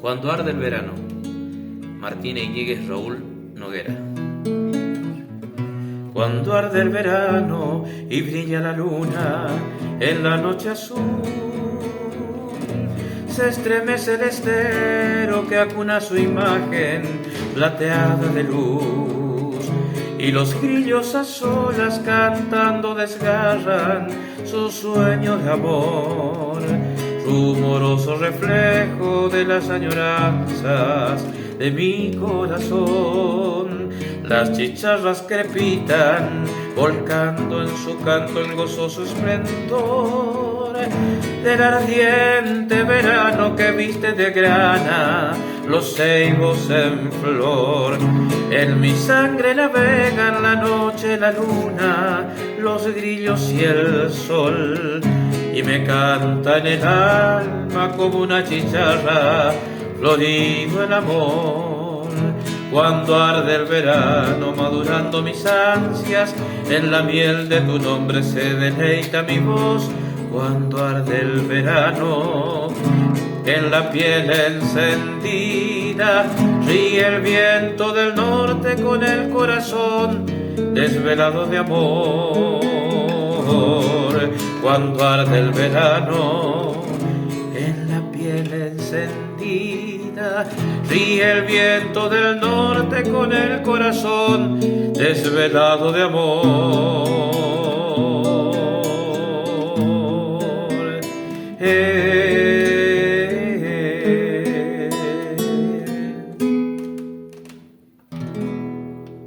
Cuando arde el verano. Martina Iñiguez, Raúl Noguera. Cuando arde el verano y brilla la luna en la noche azul, se estremece el estero que acuna su imagen plateada de luz, y los grillos a solas cantando desgarran su sueño de amor, rumoroso reflejo de las añoranzas de mi corazón. Las chicharras crepitan, volcando en su canto el gozoso esplendor del ardiente verano que viste de grana los ceibos en flor. En mi sangre navegan la noche, la luna, los grillos y el sol, y me canta en el alma como una chicharra florido el amor. Cuando arde el verano, madurando mis ansias, en la miel de tu nombre se deleita mi voz. Cuando arde el verano, en la piel encendida, ríe el viento del norte con el corazón desvelado de amor. Cuando arde el verano, en la piel encendida, ríe el viento del norte con el corazón desvelado de amor.